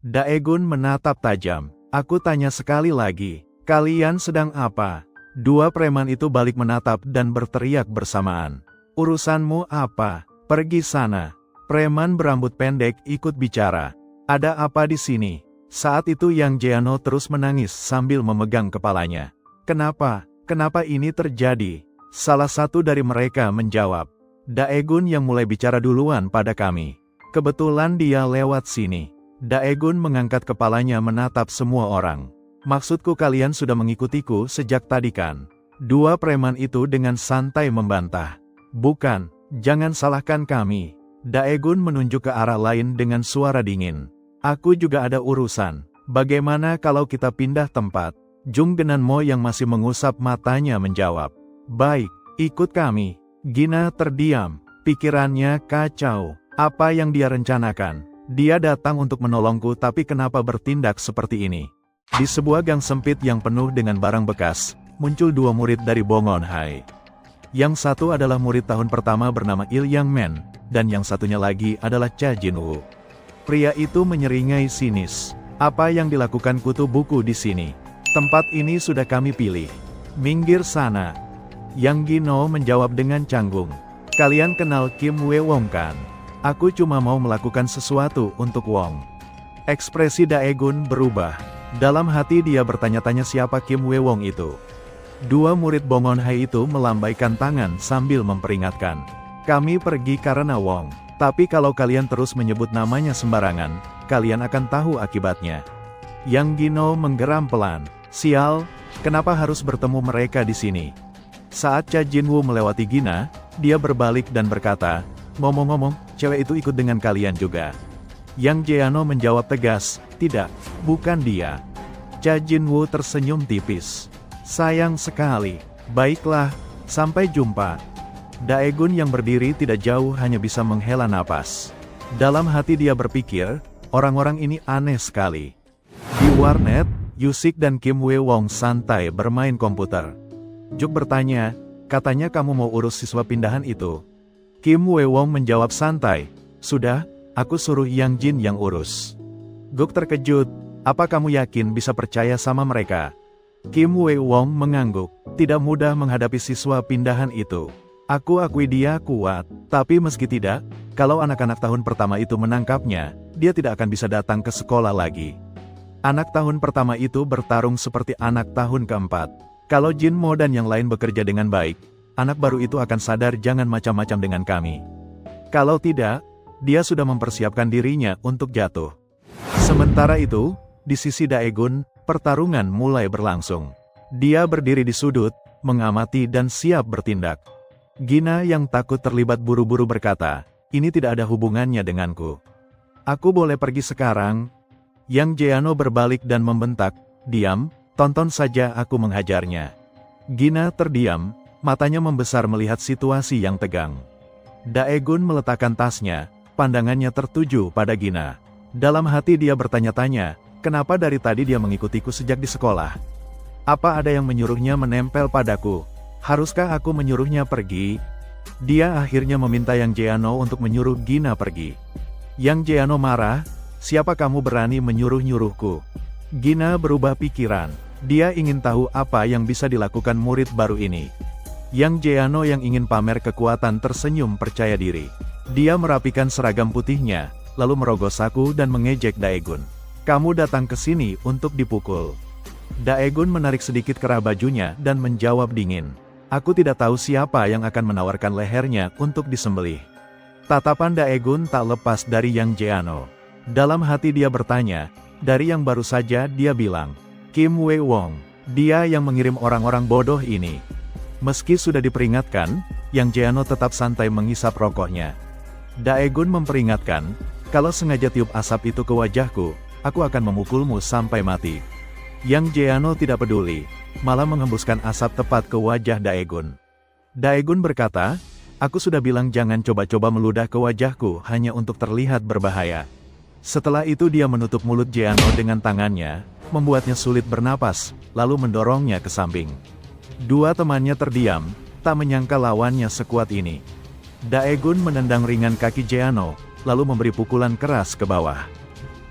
Daegun menatap tajam. Aku tanya sekali lagi, kalian sedang apa? Dua preman itu balik menatap dan berteriak bersamaan. Urusanmu apa? Pergi sana. Preman berambut pendek ikut bicara. Ada apa di sini? Saat itu Yang Jeano terus menangis sambil memegang kepalanya. Kenapa? Kenapa ini terjadi? Salah satu dari mereka menjawab. Daegun yang mulai bicara duluan pada kami. Kebetulan dia lewat sini. Daegun mengangkat kepalanya menatap semua orang. Maksudku kalian sudah mengikutiku sejak tadi kan? Dua preman itu dengan santai membantah. Bukan, jangan salahkan kami. Daegun menunjuk ke arah lain dengan suara dingin. Aku juga ada urusan. Bagaimana kalau kita pindah tempat? Jung Genanmo yang masih mengusap matanya menjawab. Baik, ikut kami. Gina terdiam. Pikirannya kacau. Apa yang dia rencanakan? Dia datang untuk menolongku tapi kenapa bertindak seperti ini? Di sebuah gang sempit yang penuh dengan barang bekas, muncul dua murid dari Bongon Hai. Yang satu adalah murid tahun pertama bernama Il Yang Men, dan yang satunya lagi adalah Cha Jinwoo. Pria itu menyeringai sinis. Apa yang dilakukan kutu buku di sini? Tempat ini sudah kami pilih. Minggir sana. Yang Gino menjawab dengan canggung. Kalian kenal Kim Wee Wong kan? Aku cuma mau melakukan sesuatu untuk Wong. Ekspresi Daegun berubah. Dalam hati dia bertanya-tanya siapa Kim Wee Wong itu. Dua murid Bongon Hai itu melambaikan tangan sambil memperingatkan. Kami pergi karena Wong. Tapi kalau kalian terus menyebut namanya sembarangan, kalian akan tahu akibatnya. Yang Gino menggeram pelan. Sial, kenapa harus bertemu mereka di sini? Saat Cha Jinwoo melewati Gina, dia berbalik dan berkata, ngomong-ngomong, cewek itu ikut dengan kalian juga. Yang Jeano menjawab tegas, tidak, bukan dia. Cha Jinwoo tersenyum tipis. Sayang sekali. Baiklah, sampai jumpa. Daegun yang berdiri tidak jauh hanya bisa menghela napas. Dalam hati dia berpikir, orang-orang ini aneh sekali. Di warnet, Yusik dan Kim Wee Wong santai bermain komputer. Juk bertanya, katanya kamu mau urus siswa pindahan itu. Kim Wee Wong menjawab santai, sudah, aku suruh Yang Jin yang urus. Guk terkejut, apa kamu yakin bisa percaya sama mereka? Kim Wee Wong mengangguk, tidak mudah menghadapi siswa pindahan itu. Aku akui dia kuat, tapi meski tidak, kalau anak-anak tahun pertama itu menangkapnya, dia tidak akan bisa datang ke sekolah lagi. Anak tahun pertama itu bertarung seperti anak tahun keempat. Kalau Jin Mo dan yang lain bekerja dengan baik, anak baru itu akan sadar jangan macam-macam dengan kami. Kalau tidak, dia sudah mempersiapkan dirinya untuk jatuh. Sementara itu, di sisi Daegun, pertarungan mulai berlangsung. Dia berdiri di sudut, mengamati dan siap bertindak. Gina yang takut terlibat buru-buru berkata, ini tidak ada hubungannya denganku. Aku boleh pergi sekarang? Yang Jeano berbalik dan membentak, diam, tonton saja aku menghajarnya. Gina terdiam, matanya membesar melihat situasi yang tegang. Daegun meletakkan tasnya, pandangannya tertuju pada Gina. Dalam hati dia bertanya-tanya, kenapa dari tadi dia mengikutiku sejak di sekolah? Apa ada yang menyuruhnya menempel padaku? Haruskah aku menyuruhnya pergi? Dia akhirnya meminta Yang Jeano untuk menyuruh Gina pergi. Yang Jeano marah, siapa kamu berani menyuruh-nyuruhku? Gina berubah pikiran. Dia ingin tahu apa yang bisa dilakukan murid baru ini. Yang Jeano yang ingin pamer kekuatan tersenyum percaya diri. Dia merapikan seragam putihnya, lalu merogoh saku dan mengejek Daegun. Kamu datang ke sini untuk dipukul. Daegun menarik sedikit kerah bajunya dan menjawab dingin. Aku tidak tahu siapa yang akan menawarkan lehernya untuk disembelih. Tatapan Daegun tak lepas dari Yang Jeano. Dalam hati dia bertanya, dari yang baru saja dia bilang, Kim Wee Wong, dia yang mengirim orang-orang bodoh ini. Meski sudah diperingatkan, Yang Jeano tetap santai menghisap rokoknya. Daegun memperingatkan, kalau sengaja tiup asap itu ke wajahku, aku akan memukulmu sampai mati. Yang Jeano tidak peduli, malah menghembuskan asap tepat ke wajah Daegun. Daegun berkata, aku sudah bilang jangan coba-coba meludah ke wajahku hanya untuk terlihat berbahaya. Setelah itu dia menutup mulut Jeano dengan tangannya, membuatnya sulit bernapas, lalu mendorongnya ke samping. Dua temannya terdiam, tak menyangka lawannya sekuat ini. Daegun menendang ringan kaki Jeano, lalu memberi pukulan keras ke bawah.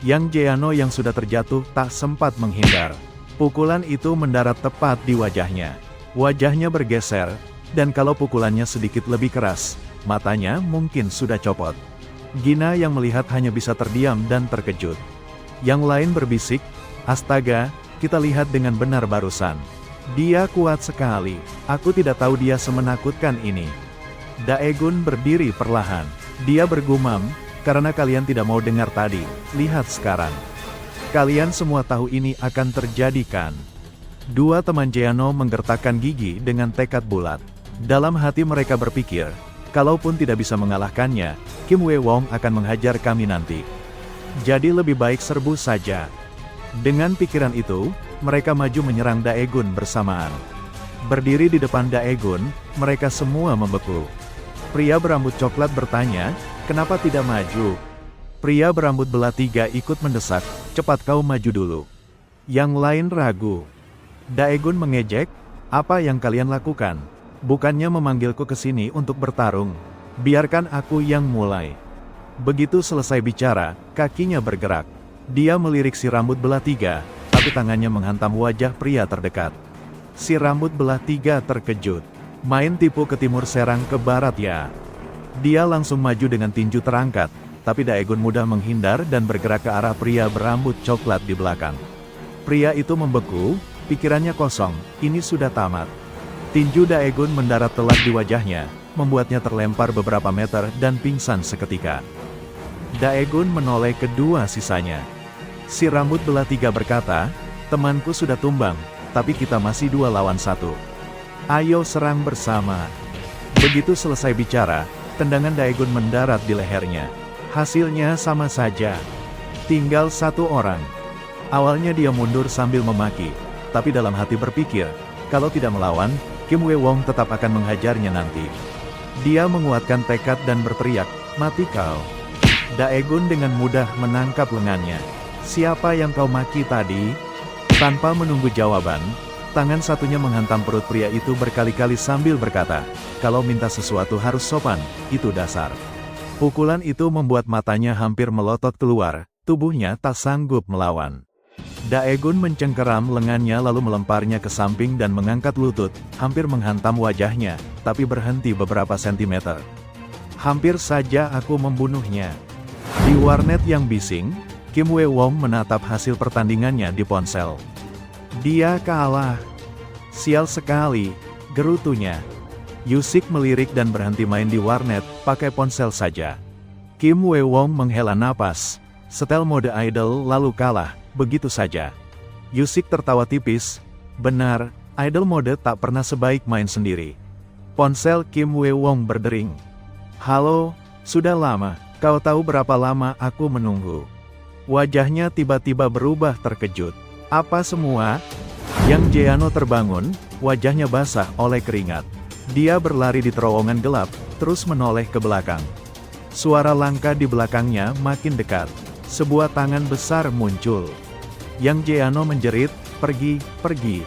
Yang Jeano yang sudah terjatuh tak sempat menghindar. Pukulan itu mendarat tepat di wajahnya. Wajahnya bergeser, dan kalau pukulannya sedikit lebih keras, matanya mungkin sudah copot. Gina yang melihat hanya bisa terdiam dan terkejut. Yang lain berbisik, "Astaga, kita lihat dengan benar barusan. Dia kuat sekali, aku tidak tahu dia semenakutkan ini." Daegun berdiri perlahan. Dia bergumam, "Karena kalian tidak mau dengar tadi, lihat sekarang. Kalian semua tahu ini akan terjadi kan?" Dua teman Jeano menggertakkan gigi dengan tekad bulat. Dalam hati mereka berpikir, kalaupun tidak bisa mengalahkannya, Kim Wei Wong akan menghajar kami nanti. Jadi lebih baik serbu saja. Dengan pikiran itu, mereka maju menyerang Daegun bersamaan. Berdiri di depan Daegun, mereka semua membeku. Pria berambut coklat bertanya, "Kenapa tidak maju?" Pria berambut belah tiga ikut mendesak, "Cepat kau maju dulu." Yang lain ragu. Daegun mengejek, "Apa yang kalian lakukan? Bukannya memanggilku ke sini untuk bertarung. Biarkan aku yang mulai." Begitu selesai bicara, kakinya bergerak. Dia melirik si rambut belah tiga, tapi tangannya menghantam wajah pria terdekat. Si rambut belah tiga terkejut. "Main tipu ke timur serang ke barat ya." Dia langsung maju dengan tinju terangkat, tapi Daegun mudah menghindar dan bergerak ke arah pria berambut coklat di belakang. Pria itu membeku, pikirannya kosong, ini sudah tamat. Tinju Daegun mendarat telak di wajahnya, membuatnya terlempar beberapa meter dan pingsan seketika. Daegun menoleh kedua sisanya. Si rambut belah tiga berkata, "Temanku sudah tumbang, tapi kita masih 2 lawan 1. Ayo serang bersama." Begitu selesai bicara, tendangan Daegun mendarat di lehernya. Hasilnya sama saja. Tinggal 1 orang. Awalnya dia mundur sambil memaki, tapi dalam hati berpikir, kalau tidak melawan, Kim Wei Wong tetap akan menghajarnya nanti. Dia menguatkan tekad dan berteriak, "Mati kau." Daegun dengan mudah menangkap lengannya. "Siapa yang kau maki tadi?" Tanpa menunggu jawaban, tangan satunya menghantam perut pria itu berkali-kali sambil berkata, "Kalau minta sesuatu harus sopan, itu dasar." Pukulan itu membuat matanya hampir melotot keluar, tubuhnya tak sanggup melawan. Daegun mencengkeram lengannya lalu melemparnya ke samping dan mengangkat lutut, hampir menghantam wajahnya, tapi berhenti beberapa sentimeter. "Hampir saja aku membunuhnya." Di warnet yang bising, Kim Wei Wong menatap hasil pertandingannya di ponsel. Dia kalah. "Sial sekali," gerutunya. Yusik melirik dan berhenti main di warnet, pakai ponsel saja. Kim Wei Wong menghela napas. Setel mode idol lalu kalah, begitu saja. Yusik tertawa tipis. "Benar, idol mode tak pernah sebaik main sendiri." Ponsel Kim Wei Wong berdering. "Halo, sudah lama, kau tahu berapa lama aku menunggu?" Wajahnya tiba-tiba berubah terkejut. "Apa semua?" Yang Jeano terbangun, wajahnya basah oleh keringat. Dia berlari di terowongan gelap, terus menoleh ke belakang. Suara langka di belakangnya makin dekat. Sebuah tangan besar muncul. Yang Jeano menjerit, "Pergi, pergi."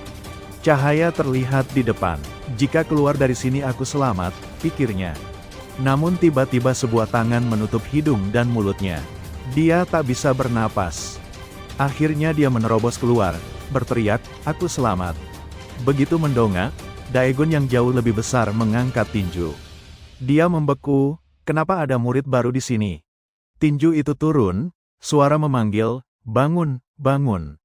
Cahaya terlihat di depan. "Jika keluar dari sini aku selamat," pikirnya. Namun tiba-tiba sebuah tangan menutup hidung dan mulutnya. Dia tak bisa bernapas. Akhirnya dia menerobos keluar, berteriak, "Aku selamat." Begitu mendongak, Daegun yang jauh lebih besar mengangkat tinju. Dia membeku, "Kenapa ada murid baru di sini?" Tinju itu turun, suara memanggil, "Bangun, bangun."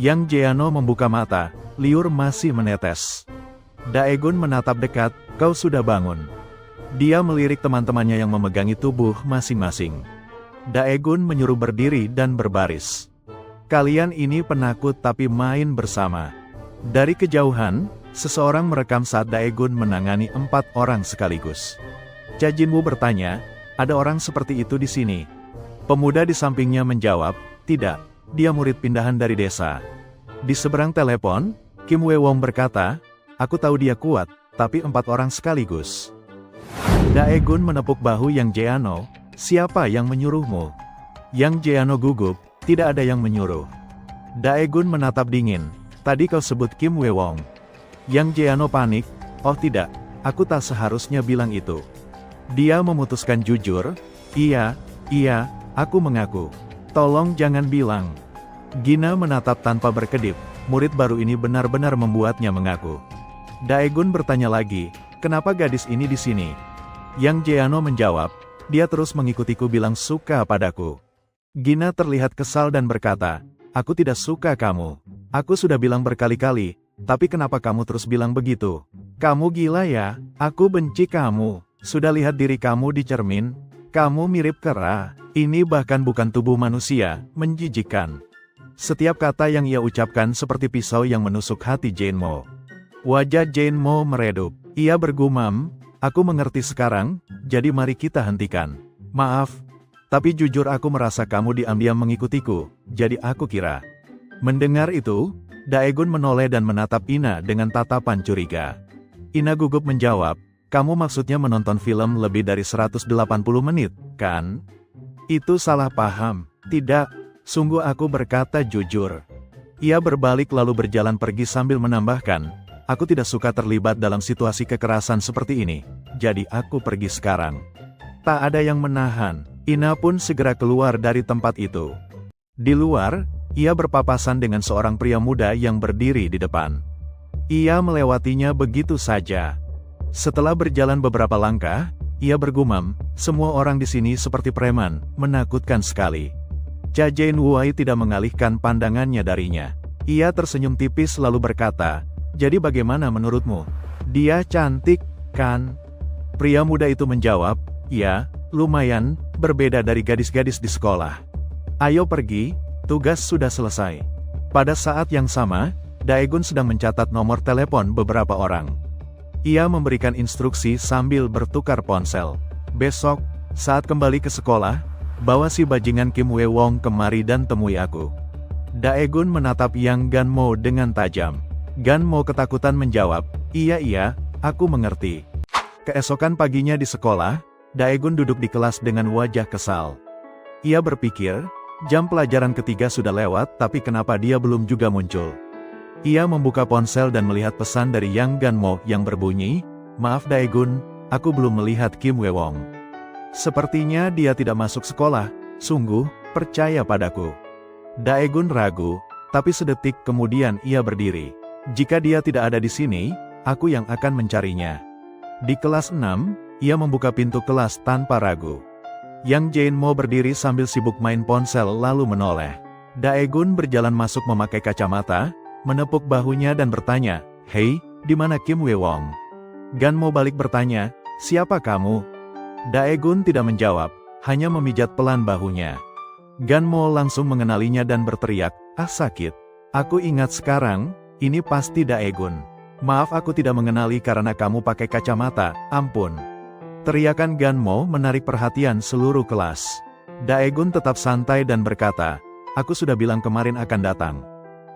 Yang Jeano membuka mata, liur masih menetes. Daegun menatap dekat, "Kau sudah bangun." Dia melirik teman-temannya yang memegangi tubuh masing-masing. Daegun menyuruh berdiri dan berbaris. "Kalian ini penakut tapi main bersama." Dari kejauhan, seseorang merekam saat Daegun menangani 4 orang sekaligus. Cha Jinwoo bertanya, "Ada orang seperti itu di sini?" Pemuda di sampingnya menjawab, "Tidak, dia murid pindahan dari desa." Di seberang telepon, Kim Wei Wong berkata, "Aku tahu dia kuat, tapi 4 orang sekaligus." Daegun menepuk bahu Yang Jeano, "Siapa yang menyuruhmu?" Yang Jeano gugup, "Tidak ada yang menyuruh." Daegun menatap dingin, "Tadi kau sebut Kim Wei Wong." Yang Jeano panik, "Oh tidak, aku tak seharusnya bilang itu." Dia memutuskan jujur, Iya, iya, aku mengaku. Tolong jangan bilang. Gina menatap tanpa berkedip, murid baru ini benar-benar membuatnya mengaku. Daegun bertanya lagi, kenapa gadis ini di sini? Yang Jeano menjawab, dia terus mengikutiku bilang suka padaku. Gina terlihat kesal dan berkata, aku tidak suka kamu. Aku sudah bilang berkali-kali, tapi kenapa kamu terus bilang begitu? Kamu gila ya, aku benci kamu. Sudah lihat diri kamu di cermin? Kamu mirip kera. Ini bahkan bukan tubuh manusia, menjijikkan. Setiap kata yang ia ucapkan seperti pisau yang menusuk hati Jane Mo. Wajah Jane Mo meredup. Ia bergumam, aku mengerti sekarang, jadi mari kita hentikan. Maaf, tapi jujur aku merasa kamu diam-diam mengikutiku, jadi aku kira. Mendengar itu, Daegun menoleh dan menatap Ina dengan tatapan curiga. Ina gugup menjawab, kamu maksudnya menonton film lebih dari 180 menit, kan? Itu salah paham. Tidak, sungguh aku berkata jujur. Ia berbalik lalu berjalan pergi sambil menambahkan, aku tidak suka terlibat dalam situasi kekerasan seperti ini, jadi aku pergi sekarang. Tak ada yang menahan, Ina pun segera keluar dari tempat itu. Di luar, ia berpapasan dengan seorang pria muda yang berdiri di depan. Ia melewatinya begitu saja. Setelah berjalan beberapa langkah, ia bergumam, semua orang di sini seperti preman, menakutkan sekali. Cha Jane Wei tidak mengalihkan pandangannya darinya. Ia tersenyum tipis lalu berkata, jadi bagaimana menurutmu? Dia cantik, kan? Pria muda itu menjawab, ya, lumayan, berbeda dari gadis-gadis di sekolah. Ayo pergi. Tugas sudah selesai. Pada saat yang sama, Daegun sedang mencatat nomor telepon beberapa orang. Ia memberikan instruksi sambil bertukar ponsel. Besok, saat kembali ke sekolah, bawa si bajingan Kim Wei Wong kemari dan temui aku. Daegun menatap Yang Ganmo dengan tajam. Ganmo ketakutan menjawab, iya, aku mengerti. Keesokan paginya di sekolah, Daegun duduk di kelas dengan wajah kesal. Ia berpikir, jam pelajaran ketiga sudah lewat tapi kenapa dia belum juga muncul. Ia membuka ponsel dan melihat pesan dari Yang Ganmo yang berbunyi, maaf Daegun, aku belum melihat Kim Wei Wong. Sepertinya dia tidak masuk sekolah, sungguh, percaya padaku. Daegun ragu, tapi sedetik kemudian ia berdiri. Jika dia tidak ada di sini, aku yang akan mencarinya. Di kelas 6, ia membuka pintu kelas tanpa ragu. Yang Jane Mo berdiri sambil sibuk main ponsel lalu menoleh. Daegun berjalan masuk memakai kacamata, menepuk bahunya dan bertanya, hei, di mana Kim Wei Wong? Ganmo balik bertanya, siapa kamu? Daegun tidak menjawab, hanya memijat pelan bahunya. Ganmo langsung mengenalinya dan berteriak, ah sakit. Aku ingat sekarang, ini pasti Daegun. Maaf aku tidak mengenali karena kamu pakai kacamata, ampun. Teriakan Ganmo menarik perhatian seluruh kelas. Daegun tetap santai dan berkata, aku sudah bilang kemarin akan datang.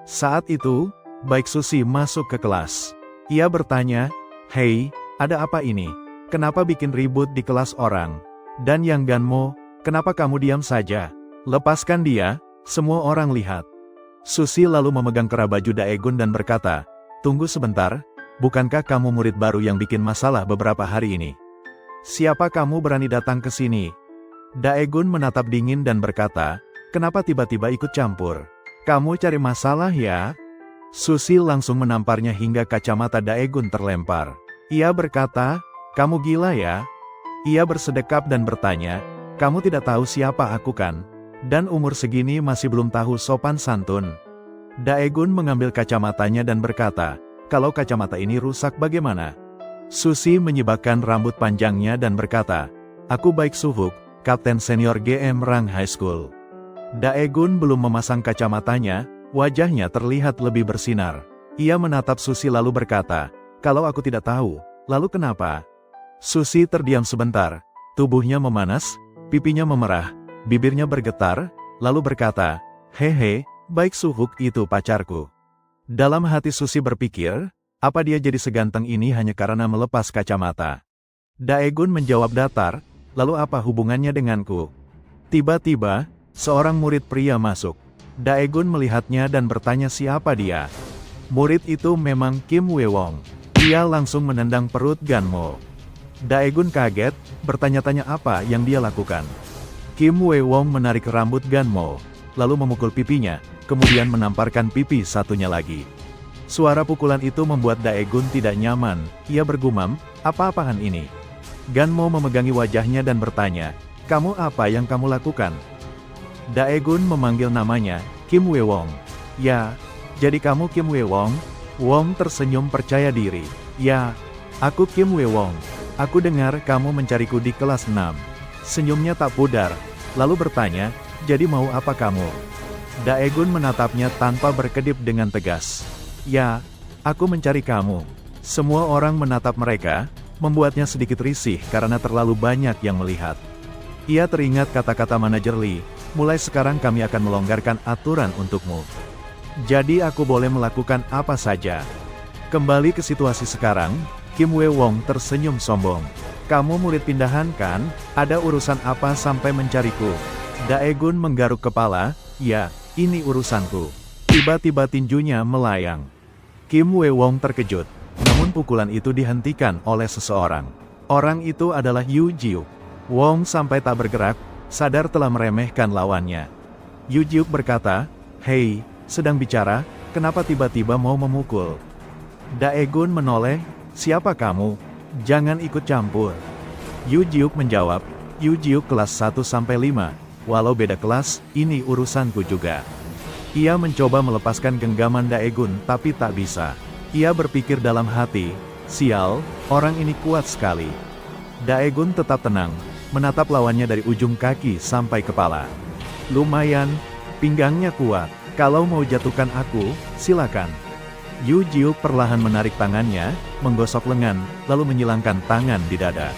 Saat itu, Baik Susi masuk ke kelas. Ia bertanya, hei, ada apa ini? Kenapa bikin ribut di kelas orang? Dan Yang Ganmo, kenapa kamu diam saja? Lepaskan dia, semua orang lihat. Susi lalu memegang kerah baju Daegun dan berkata, tunggu sebentar, bukankah kamu murid baru yang bikin masalah beberapa hari ini? Siapa kamu berani datang ke sini? Daegun menatap dingin dan berkata, kenapa tiba-tiba ikut campur? Kamu cari masalah ya? Susi langsung menamparnya hingga kacamata Daegun terlempar. Ia berkata, kamu gila ya? Ia bersedekap dan bertanya, kamu tidak tahu siapa aku kan? Dan umur segini masih belum tahu sopan santun. Daegun mengambil kacamatanya dan berkata, kalau kacamata ini rusak bagaimana? Susi menyibakkan rambut panjangnya dan berkata, aku Baik Suvuk, Kapten Senior GM Rang High School. Daegun belum memasang kacamatanya, wajahnya terlihat lebih bersinar. Ia menatap Susi lalu berkata, kalau aku tidak tahu, lalu kenapa? Susi terdiam sebentar, tubuhnya memanas, pipinya memerah, bibirnya bergetar, lalu berkata, hehe, Baik Suvuk itu pacarku. Dalam hati Susi berpikir, apa dia jadi seganteng ini hanya karena melepas kacamata? Daegun menjawab datar, lalu apa hubungannya denganku? Tiba-tiba, seorang murid pria masuk. Daegun melihatnya dan bertanya siapa dia. Murid itu memang Kim Wei Wong. Dia langsung menendang perut Ganmo. Daegun kaget, bertanya-tanya apa yang dia lakukan. Kim Wei Wong menarik rambut Ganmo, lalu memukul pipinya, kemudian menamparkan pipi satunya lagi. Suara pukulan itu membuat Daegun tidak nyaman, ia bergumam, apa-apaan ini? Ganmo memegangi wajahnya dan bertanya, kamu apa yang kamu lakukan? Daegun memanggil namanya, Kim Wei Wong. Ya, jadi kamu Kim Wei Wong? Wong tersenyum percaya diri. Ya, aku Kim Wei Wong. Aku dengar kamu mencariku di kelas 6. Senyumnya tak pudar, lalu bertanya, jadi mau apa kamu? Daegun menatapnya tanpa berkedip dengan tegas. Ya, aku mencari kamu. Semua orang menatap mereka, membuatnya sedikit risih karena terlalu banyak yang melihat. Ia teringat kata-kata manajer Lee, mulai sekarang kami akan melonggarkan aturan untukmu. Jadi aku boleh melakukan apa saja. Kembali ke situasi sekarang, Kim Wei Wong tersenyum sombong. Kamu murid pindahan kan? Ada urusan apa sampai mencariku? Daegun menggaruk kepala, ya, ini urusanku. Tiba-tiba tinjunya melayang. Kim Wei Wong terkejut, namun pukulan itu dihentikan oleh seseorang. Orang itu adalah Yu Jiuk. Wong sampai tak bergerak, sadar telah meremehkan lawannya. Yu Jiuk berkata, hei, sedang bicara, kenapa tiba-tiba mau memukul? Daegun menoleh, siapa kamu? Jangan ikut campur. Yu Jiuk menjawab, Yu Jiuk kelas 1-5, walau beda kelas, ini urusanku juga. Ia mencoba melepaskan genggaman Daegun tapi tak bisa. Ia berpikir dalam hati, sial, orang ini kuat sekali. Daegun tetap tenang, menatap lawannya dari ujung kaki sampai kepala. Lumayan, pinggangnya kuat. Kalau mau jatuhkan aku, silakan. Yu Jiuk perlahan menarik tangannya, menggosok lengan, lalu menyilangkan tangan di dada.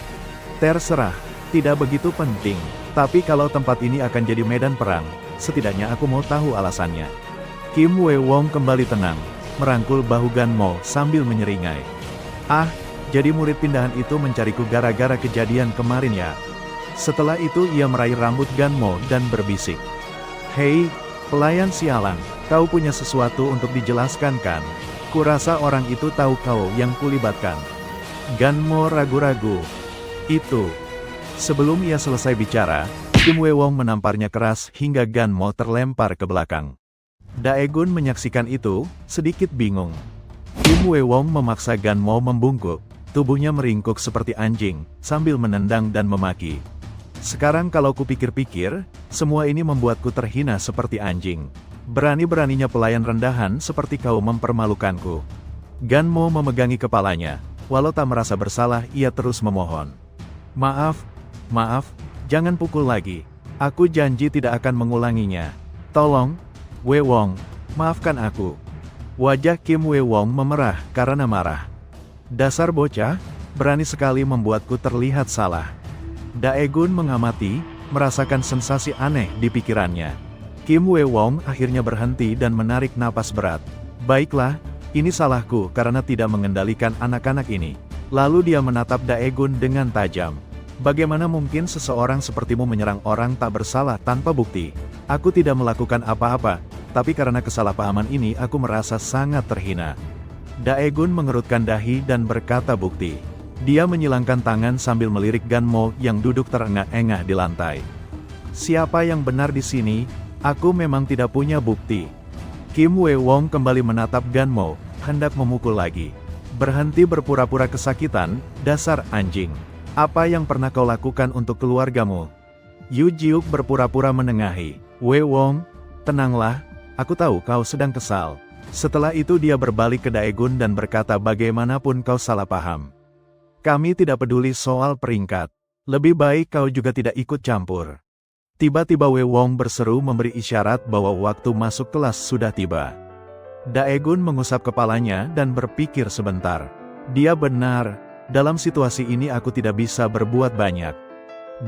Terserah, tidak begitu penting. Tapi kalau tempat ini akan jadi medan perang, setidaknya aku mau tahu alasannya. Kim Wei Wong kembali tenang, merangkul bahu Ganmo sambil menyeringai. Ah, jadi murid pindahan itu mencariku gara-gara kejadian kemarin ya. Setelah itu ia meraih rambut Ganmo dan berbisik. Hei, pelayan sialan, kau punya sesuatu untuk dijelaskan kan? Kurasa orang itu tahu kau yang kulibatkan. Ganmo ragu-ragu. Itu. Sebelum ia selesai bicara, Kim Wei Wong menamparnya keras hingga Ganmo terlempar ke belakang. Daegun menyaksikan itu, sedikit bingung. Kim Wei Wong memaksa Ganmo membungkuk, tubuhnya meringkuk seperti anjing, sambil menendang dan memaki. Sekarang kalau kupikir-pikir, semua ini membuatku terhina seperti anjing. Berani-beraninya pelayan rendahan seperti kau mempermalukanku. Ganmo memegangi kepalanya, walau tak merasa bersalah ia terus memohon. Maaf, jangan pukul lagi. Aku janji tidak akan mengulanginya. Tolong, Wei Wong, maafkan aku. Wajah Kim Wei Wong memerah karena marah. Dasar bocah, berani sekali membuatku terlihat salah. Daegun mengamati, merasakan sensasi aneh di pikirannya. Kim Wei Wong akhirnya berhenti dan menarik napas berat. Baiklah, ini salahku karena tidak mengendalikan anak-anak ini. Lalu dia menatap Daegun dengan tajam. Bagaimana mungkin seseorang sepertimu menyerang orang tak bersalah tanpa bukti? Aku tidak melakukan apa-apa, tapi karena kesalahpahaman ini aku merasa sangat terhina. Daegun mengerutkan dahi dan berkata bukti. Dia menyilangkan tangan sambil melirik Ganmo yang duduk terengah-engah di lantai. Siapa yang benar di sini? Aku memang tidak punya bukti. Kim Wei Wong kembali menatap Ganmo, hendak memukul lagi. Berhenti berpura-pura kesakitan, dasar anjing. Apa yang pernah kau lakukan untuk keluargamu? Yu Jiuk berpura-pura menengahi. Wei Wong, tenanglah, aku tahu kau sedang kesal. Setelah itu dia berbalik ke Daegun dan berkata bagaimanapun kau salah paham. Kami tidak peduli soal peringkat. Lebih baik kau juga tidak ikut campur. Tiba-tiba Wei Wong berseru memberi isyarat bahwa waktu masuk kelas sudah tiba. Daegun mengusap kepalanya dan berpikir sebentar. Dia benar. Dalam situasi ini aku tidak bisa berbuat banyak.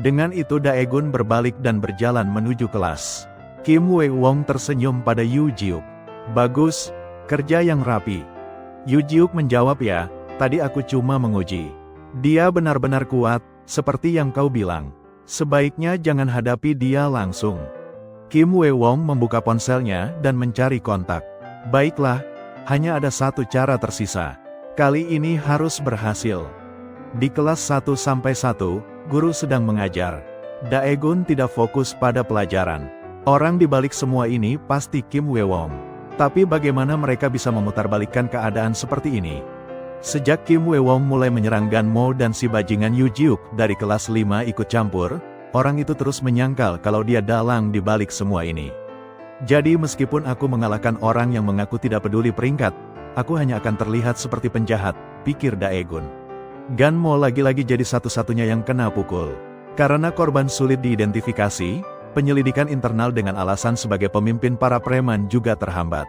Dengan itu Daegun berbalik dan berjalan menuju kelas. Kim Wei Wong tersenyum pada Yu Jiuk. Bagus, kerja yang rapi. Yu Jiuk menjawab ya, tadi aku cuma menguji. Dia benar-benar kuat, seperti yang kau bilang. Sebaiknya jangan hadapi dia langsung. Kim Wei Wong membuka ponselnya dan mencari kontak. Baiklah, hanya ada satu cara tersisa. Kali ini harus berhasil. Di kelas 1-1, guru sedang mengajar. Daegun tidak fokus pada pelajaran. Orang di balik semua ini pasti Kim Wewon. Tapi bagaimana mereka bisa memutarbalikkan keadaan seperti ini? Sejak Kim Wewon mulai menyerang Ganmo dan si bajingan Yu Jiuk dari kelas 5 ikut campur, orang itu terus menyangkal kalau dia dalang di balik semua ini. Jadi meskipun aku mengalahkan orang yang mengaku tidak peduli peringkat, aku hanya akan terlihat seperti penjahat, pikir Daegun. Ganmo lagi-lagi jadi satu-satunya yang kena pukul. Karena korban sulit diidentifikasi, penyelidikan internal dengan alasan sebagai pemimpin para preman juga terhambat.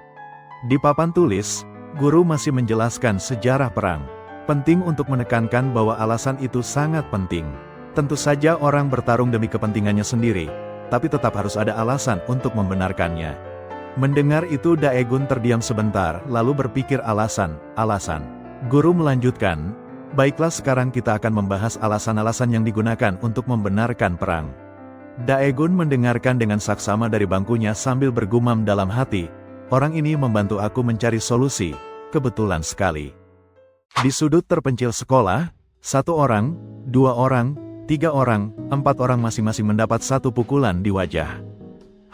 Di papan tulis, guru masih menjelaskan sejarah perang. Penting untuk menekankan bahwa alasan itu sangat penting. Tentu saja orang bertarung demi kepentingannya sendiri, tapi tetap harus ada alasan untuk membenarkannya. Mendengar itu Daegun terdiam sebentar, lalu berpikir alasan. Guru melanjutkan, baiklah sekarang kita akan membahas alasan-alasan yang digunakan untuk membenarkan perang. Daegun mendengarkan dengan saksama dari bangkunya sambil bergumam dalam hati, orang ini membantu aku mencari solusi, kebetulan sekali. Di sudut terpencil sekolah, 1 orang, 2 orang, 3 orang, 4 orang masing-masing mendapat 1 pukulan di wajah.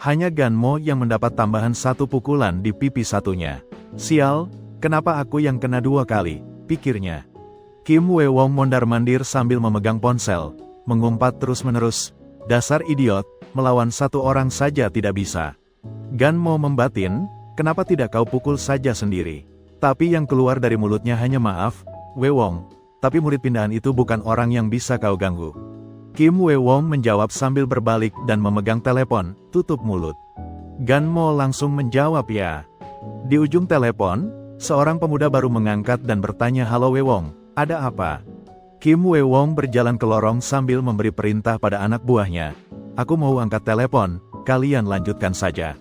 Hanya Ganmo yang mendapat tambahan 1 pukulan di pipi satunya. Sial, kenapa aku yang kena 2 kali, pikirnya. Kim Wewon mondar-mandir sambil memegang ponsel, mengumpat terus-menerus, dasar idiot, melawan 1 orang saja tidak bisa. Ganmo membatin, kenapa tidak kau pukul saja sendiri? Tapi yang keluar dari mulutnya hanya maaf, Wewon, tapi murid pindahan itu bukan orang yang bisa kau ganggu. Kim Wewon menjawab sambil berbalik dan memegang telepon, tutup mulut. Ganmo langsung menjawab ya. Di ujung telepon, seorang pemuda baru mengangkat dan bertanya, halo Wewon, ada apa? Kim Wewon berjalan ke lorong sambil memberi perintah pada anak buahnya. Aku mau angkat telepon, kalian lanjutkan saja.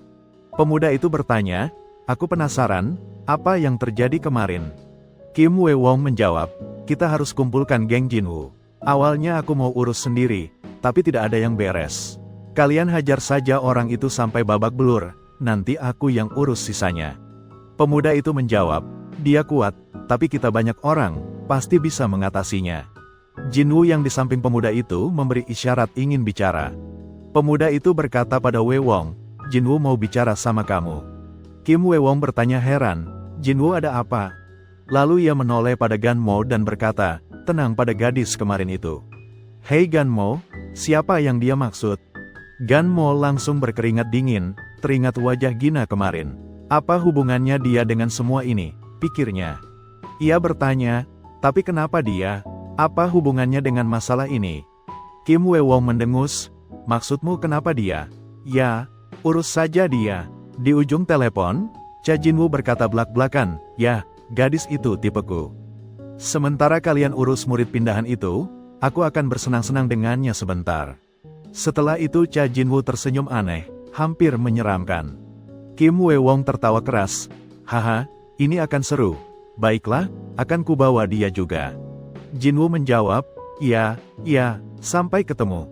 Pemuda itu bertanya, aku penasaran, apa yang terjadi kemarin? Kim Wewon menjawab, kita harus kumpulkan geng Jinwoo. Awalnya aku mau urus sendiri, tapi tidak ada yang beres. Kalian hajar saja orang itu sampai babak belur, nanti aku yang urus sisanya. Pemuda itu menjawab, dia kuat, tapi kita banyak orang, pasti bisa mengatasinya. Jinwoo yang di samping pemuda itu memberi isyarat ingin bicara. Pemuda itu berkata pada Wewon, Jinwoo mau bicara sama kamu. Kim Wewon bertanya heran, Jinwoo ada apa? Lalu ia menoleh pada Ganmo dan berkata, tenang pada gadis kemarin itu. Hei Ganmo, siapa yang dia maksud? Ganmo langsung berkeringat dingin, teringat wajah Gina kemarin. Apa hubungannya dia dengan semua ini, pikirnya. Ia bertanya, tapi kenapa dia? Apa hubungannya dengan masalah ini? Kim Wewon mendengus, maksudmu kenapa dia? Ya, urus saja dia. Di ujung telepon, Cha Jinwoo berkata belak-belakan, ya, gadis itu tipeku. Sementara kalian urus murid pindahan itu, aku akan bersenang-senang dengannya sebentar. Setelah itu Cha Jinwoo tersenyum aneh, hampir menyeramkan. Kim Wewon tertawa keras, haha, ini akan seru. Baiklah, akan kubawa dia juga. Jinwoo menjawab, iya, sampai ketemu.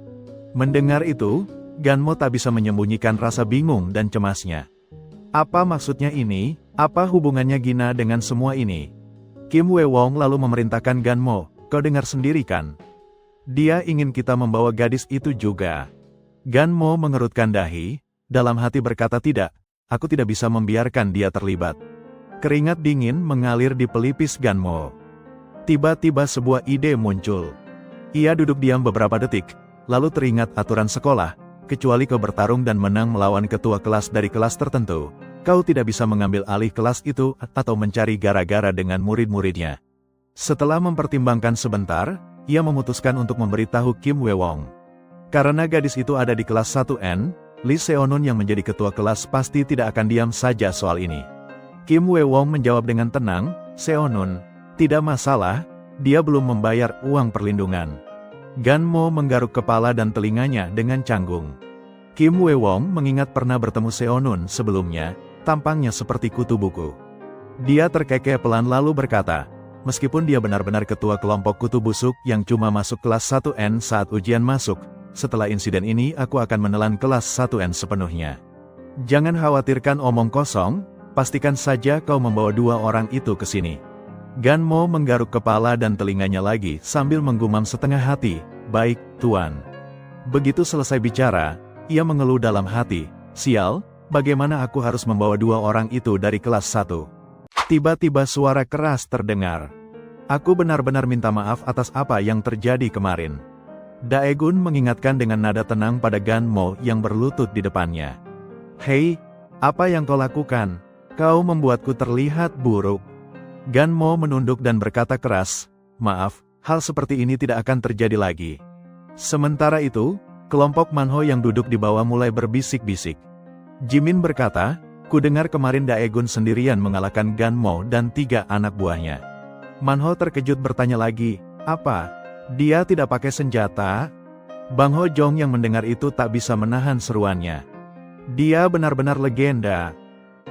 Mendengar itu, Ganmo tak bisa menyembunyikan rasa bingung dan cemasnya. Apa maksudnya ini? Apa hubungannya Gina dengan semua ini? Kim Wewon lalu memerintahkan Ganmo, kau dengar sendiri kan? Dia ingin kita membawa gadis itu juga. Ganmo mengerutkan dahi, dalam hati berkata tidak, aku tidak bisa membiarkan dia terlibat. Keringat dingin mengalir di pelipis Ganmo. Tiba-tiba sebuah ide muncul. Ia duduk diam beberapa detik, lalu teringat aturan sekolah, kecuali kau bertarung dan menang melawan ketua kelas dari kelas tertentu, kau tidak bisa mengambil alih kelas itu atau mencari gara-gara dengan murid-muridnya. Setelah mempertimbangkan sebentar, ia memutuskan untuk memberitahu Kim Wewon. Karena gadis itu ada di kelas 1N, Lee Seonun yang menjadi ketua kelas pasti tidak akan diam saja soal ini. Kim Wewon menjawab dengan tenang, Seonun, tidak masalah, dia belum membayar uang perlindungan. Ganmo menggaruk kepala dan telinganya dengan canggung. Kim Wewon mengingat pernah bertemu Seonun sebelumnya, tampangnya seperti kutu buku. Dia terkekeh pelan lalu berkata, meskipun dia benar-benar ketua kelompok kutu busuk yang cuma masuk kelas 1N saat ujian masuk, setelah insiden ini aku akan menelan kelas 1N sepenuhnya. Jangan khawatirkan omong kosong, pastikan saja kau membawa 2 orang itu ke sini. Ganmo menggaruk kepala dan telinganya lagi sambil menggumam setengah hati, baik, Tuan. Begitu selesai bicara, ia mengeluh dalam hati, sial, bagaimana aku harus membawa dua orang itu dari kelas 1. Tiba-tiba suara keras terdengar. Aku benar-benar minta maaf atas apa yang terjadi kemarin. Daegun mengingatkan dengan nada tenang pada Ganmo yang berlutut di depannya. Hei, apa yang kau lakukan? Kau membuatku terlihat buruk. Ganmo menunduk dan berkata keras, maaf, hal seperti ini tidak akan terjadi lagi. Sementara itu, kelompok Manho yang duduk di bawah mulai berbisik-bisik. Jimin berkata, ku dengar kemarin Daegun sendirian mengalahkan Ganmo dan 3 anak buahnya. Manho terkejut bertanya lagi, apa? Dia tidak pakai senjata? Bang Ho Jong yang mendengar itu tak bisa menahan seruannya. Dia benar-benar legenda.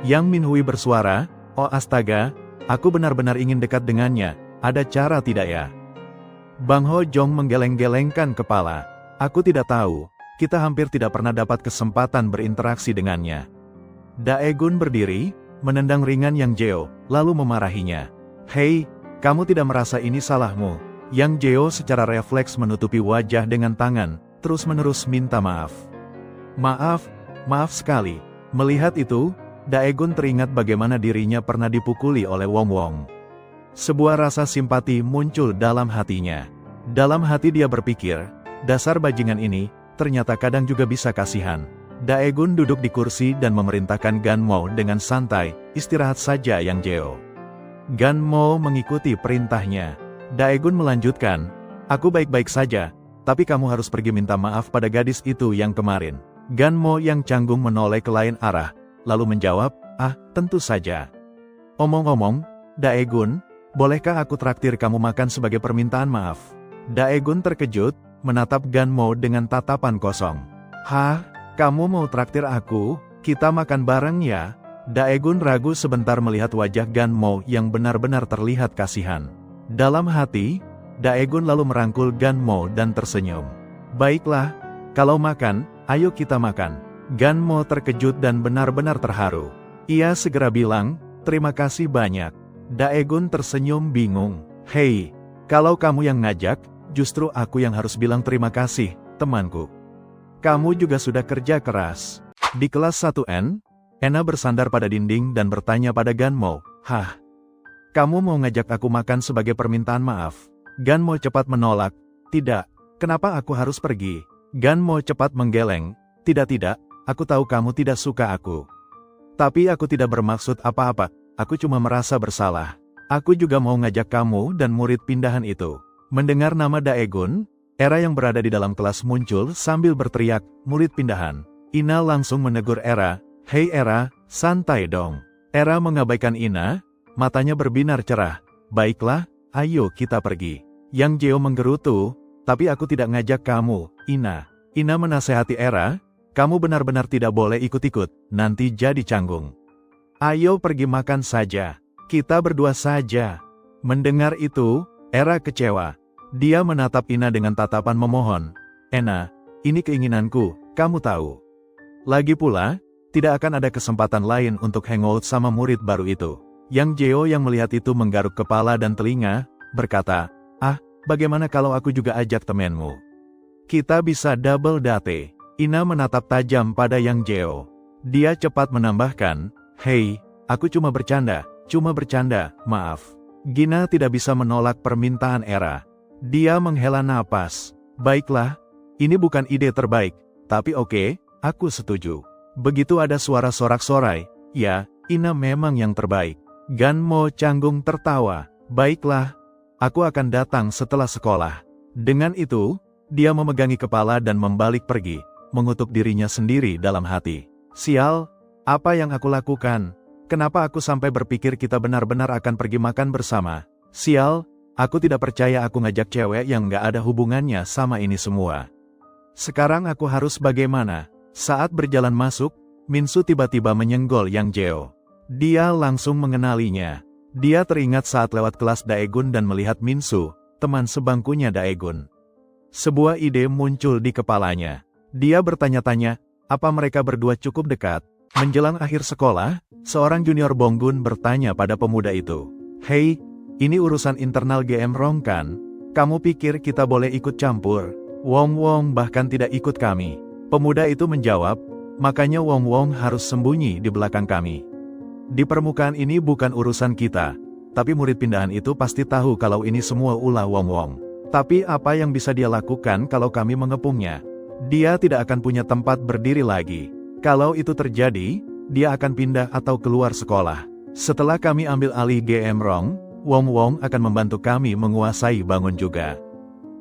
Yang Minhui bersuara, oh astaga, aku benar-benar ingin dekat dengannya, ada cara tidak ya? Bang Ho Jong menggeleng-gelengkan kepala. Aku tidak tahu, kita hampir tidak pernah dapat kesempatan berinteraksi dengannya. Daegun berdiri, menendang ringan Yang Jeo, lalu memarahinya. Hei, kamu tidak merasa ini salahmu? Yang Jeo secara refleks menutupi wajah dengan tangan, terus-menerus minta maaf. Maaf sekali. Melihat itu, Daegun teringat bagaimana dirinya pernah dipukuli oleh Wong Wong. Sebuah rasa simpati muncul dalam hatinya. Dalam hati dia berpikir, dasar bajingan ini, ternyata kadang juga bisa kasihan. Daegun duduk di kursi dan memerintahkan Ganmo dengan santai, istirahat saja Yang Jeo. Ganmo mengikuti perintahnya. Daegun melanjutkan, aku baik-baik saja, tapi kamu harus pergi minta maaf pada gadis itu yang kemarin. Ganmo yang canggung menoleh ke lain arah, lalu menjawab, tentu saja. Omong-omong, Daegun, bolehkah aku traktir kamu makan sebagai permintaan maaf? Daegun terkejut, menatap Ganmo dengan tatapan kosong. Hah, kamu mau traktir aku? Kita makan bareng ya? Daegun ragu sebentar melihat wajah Ganmo yang benar-benar terlihat kasihan. Dalam hati, Daegun lalu merangkul Ganmo dan tersenyum. Baiklah, kalau makan, ayo kita makan. Ganmo terkejut dan benar-benar terharu. Ia segera bilang, terima kasih banyak. Daegun tersenyum bingung. Hei, kalau kamu yang ngajak, justru aku yang harus bilang terima kasih, temanku. Kamu juga sudah kerja keras. Di kelas 1N, Ena bersandar pada dinding dan bertanya pada Ganmo, hah? Kamu mau ngajak aku makan sebagai permintaan maaf? Ganmo cepat menolak, tidak, kenapa aku harus pergi? Ganmo cepat menggeleng, tidak, aku tahu kamu tidak suka aku. Tapi aku tidak bermaksud apa-apa. Aku cuma merasa bersalah. Aku juga mau ngajak kamu dan murid pindahan itu. Mendengar nama Daegun, Era yang berada di dalam kelas muncul sambil berteriak, murid pindahan. Ina langsung menegur Era, hei Era, santai dong. Era mengabaikan Ina, matanya berbinar cerah. Baiklah, ayo kita pergi. Yang Jeo menggerutu, tapi aku tidak ngajak kamu, Ina. Ina menasehati Era, kamu benar-benar tidak boleh ikut-ikut, nanti jadi canggung. Ayo pergi makan saja. Kita berdua saja. Mendengar itu, Era kecewa. Dia menatap Ina dengan tatapan memohon. Ena, ini keinginanku, kamu tahu. Lagi pula, tidak akan ada kesempatan lain untuk hangout sama murid baru itu. Yang Jeo yang melihat itu menggaruk kepala dan telinga, berkata, bagaimana kalau aku juga ajak temenmu? Kita bisa double date. Ina menatap tajam pada Yang Jeo. Dia cepat menambahkan, hei, aku cuma bercanda, maaf. Gina tidak bisa menolak permintaan Era. Dia menghela napas. Baiklah, ini bukan ide terbaik, tapi oke, aku setuju. Begitu ada suara sorak-sorai, ya, Ina memang yang terbaik. Ganmo canggung tertawa. Baiklah, aku akan datang setelah sekolah. Dengan itu, dia memegangi kepala dan membalik pergi, mengutuk dirinya sendiri dalam hati. Sial, apa yang aku lakukan? Kenapa aku sampai berpikir kita benar-benar akan pergi makan bersama? Sial, aku tidak percaya aku ngajak cewek yang gak ada hubungannya sama ini semua. Sekarang aku harus bagaimana? Saat berjalan masuk, Minsu tiba-tiba menyenggol Yang Jeo. Dia langsung mengenalinya. Dia teringat saat lewat kelas Daegun dan melihat Minsu, teman sebangkunya Daegun. Sebuah ide muncul di kepalanya. Dia bertanya-tanya, apa mereka berdua cukup dekat? Menjelang akhir sekolah, seorang junior Bonggun bertanya pada pemuda itu. Hei, ini urusan internal GM Rong kan? Kamu pikir kita boleh ikut campur? Wong Wong bahkan tidak ikut kami. Pemuda itu menjawab, makanya Wong Wong harus sembunyi di belakang kami. Di permukaan ini bukan urusan kita, tapi murid pindahan itu pasti tahu kalau ini semua ulah Wong Wong. Tapi apa yang bisa dia lakukan kalau kami mengepungnya? Dia tidak akan punya tempat berdiri lagi. Kalau itu terjadi, dia akan pindah atau keluar sekolah. Setelah kami ambil alih GM Rong, Wong Wong akan membantu kami menguasai Bangun juga.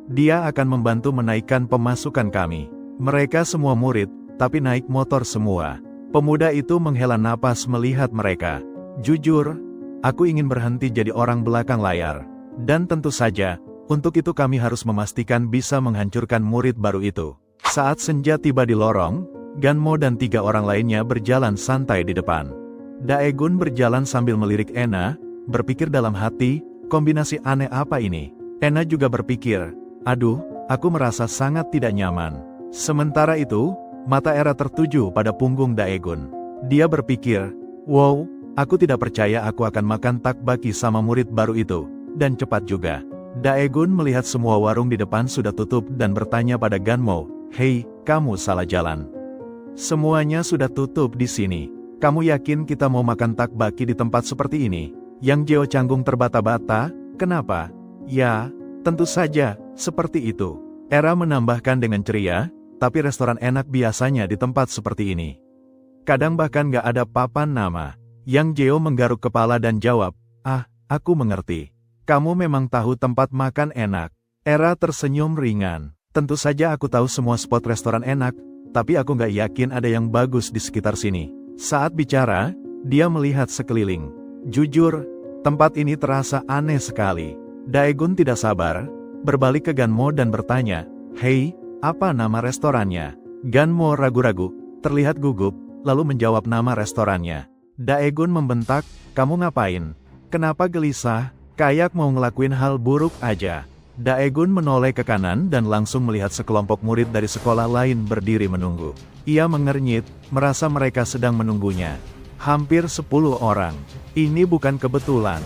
Dia akan membantu menaikkan pemasukan kami. Mereka semua murid, tapi naik motor semua. Pemuda itu menghela napas melihat mereka. Jujur, aku ingin berhenti jadi orang belakang layar. Dan tentu saja, untuk itu kami harus memastikan bisa menghancurkan murid baru itu. Saat senja tiba di lorong, Ganmo dan 3 orang lainnya berjalan santai di depan. Daegun berjalan sambil melirik Ena, berpikir dalam hati, kombinasi aneh apa ini? Ena juga berpikir, aduh, aku merasa sangat tidak nyaman. Sementara itu, mata Era tertuju pada punggung Daegun. Dia berpikir, wow, aku tidak percaya aku akan makan takbaki sama murid baru itu. Dan cepat juga. Daegun melihat semua warung di depan sudah tutup dan bertanya pada Ganmo, hei, kamu salah jalan. Semuanya sudah tutup di sini. Kamu yakin kita mau makan takbaki di tempat seperti ini? Yang Jeo canggung terbata-bata, kenapa? Ya, tentu saja, seperti itu. Era menambahkan dengan ceria, tapi restoran enak biasanya di tempat seperti ini. Kadang bahkan gak ada papan nama. Yang Jeo menggaruk kepala dan jawab, ah, aku mengerti. Kamu memang tahu tempat makan enak. Era tersenyum ringan. Tentu saja aku tahu semua spot restoran enak, tapi aku gak yakin ada yang bagus di sekitar sini. Saat bicara, dia melihat sekeliling. Jujur, tempat ini terasa aneh sekali. Daegun tidak sabar, berbalik ke Ganmo dan bertanya, hei, apa nama restorannya? Ganmo ragu-ragu, terlihat gugup, lalu menjawab nama restorannya. Daegun membentak, kamu ngapain? Kenapa gelisah? Kayak mau ngelakuin hal buruk aja. Daegun menoleh ke kanan dan langsung melihat sekelompok murid dari sekolah lain berdiri menunggu. Ia mengernyit, merasa mereka sedang menunggunya. Hampir 10 orang. Ini bukan kebetulan.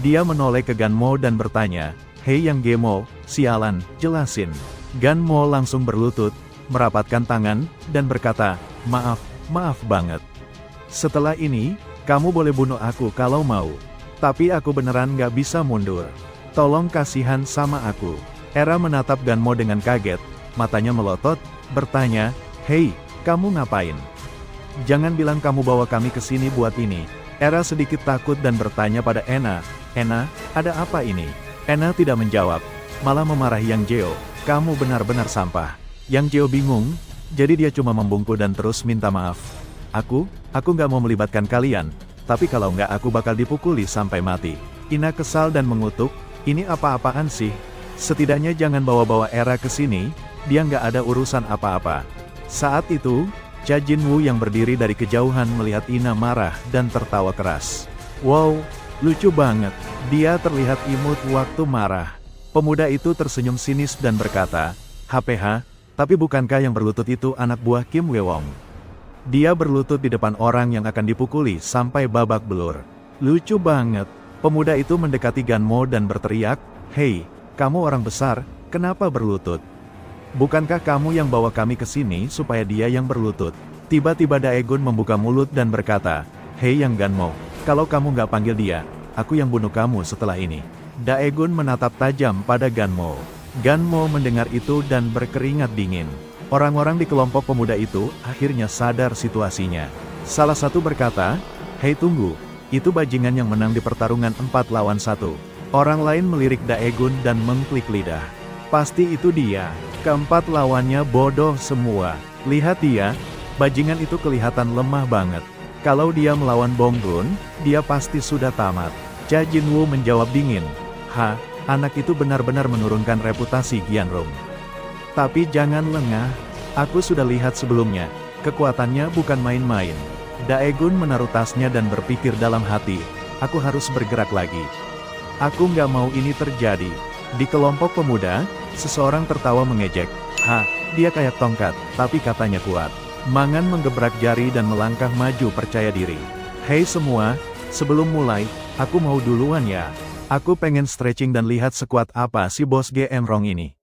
Dia menoleh ke Ganmo dan bertanya, hei yang Gemo, sialan, jelasin. Ganmo langsung berlutut, merapatkan tangan, dan berkata, maaf banget. Setelah ini, kamu boleh bunuh aku kalau mau. Tapi aku beneran gak bisa mundur. Tolong kasihan sama aku. Era menatap Ganmo dengan kaget, matanya melotot, bertanya, hei, kamu ngapain? Jangan bilang kamu bawa kami ke sini buat ini. Era sedikit takut dan bertanya pada Ena, Ena, ada apa ini? Ena tidak menjawab, malah memarahi Yang Jeo, kamu benar-benar sampah. Yang Jeo bingung, jadi dia cuma membungkuk dan terus minta maaf. Aku nggak mau melibatkan kalian, tapi kalau nggak aku bakal dipukuli sampai mati. Ina kesal dan mengutuk, ini apa-apaan sih? Setidaknya jangan bawa-bawa Era ke sini, dia nggak ada urusan apa-apa. Saat itu, Cha Jinwoo yang berdiri dari kejauhan melihat Ina marah dan tertawa keras. Wow, lucu banget, dia terlihat imut waktu marah. Pemuda itu tersenyum sinis dan berkata, HPH, tapi bukankah yang berlutut itu anak buah Kim Wewong? Dia berlutut di depan orang yang akan dipukuli sampai babak belur. Lucu banget. Pemuda itu mendekati Ganmo dan berteriak, hei, kamu orang besar, kenapa berlutut? Bukankah kamu yang bawa kami ke sini supaya dia yang berlutut? Tiba-tiba Daegun membuka mulut dan berkata, hei yang Ganmo, kalau kamu nggak panggil dia, aku yang bunuh kamu setelah ini. Daegun menatap tajam pada Ganmo. Ganmo mendengar itu dan berkeringat dingin. Orang-orang di kelompok pemuda itu akhirnya sadar situasinya. Salah satu berkata, hei tunggu, itu bajingan yang menang di pertarungan 4 lawan 1. Orang lain melirik Daegun dan mengklik lidah. Pasti itu dia. Keempat lawannya bodoh semua. Lihat dia, bajingan itu kelihatan lemah banget. Kalau dia melawan Bongrun, dia pasti sudah tamat. Cha Jinwoo menjawab dingin. Anak itu benar-benar menurunkan reputasi Gianrong. Tapi jangan lengah, aku sudah lihat sebelumnya, kekuatannya bukan main-main. Daegun menaruh tasnya dan berpikir dalam hati, aku harus bergerak lagi. Aku nggak mau ini terjadi. Di kelompok pemuda, seseorang tertawa mengejek. Dia kayak tongkat, tapi katanya kuat. Mangan menggebrak jari dan melangkah maju percaya diri. Hei semua, sebelum mulai, aku mau duluan ya. Aku pengen stretching dan lihat sekuat apa si bos GM Rong ini.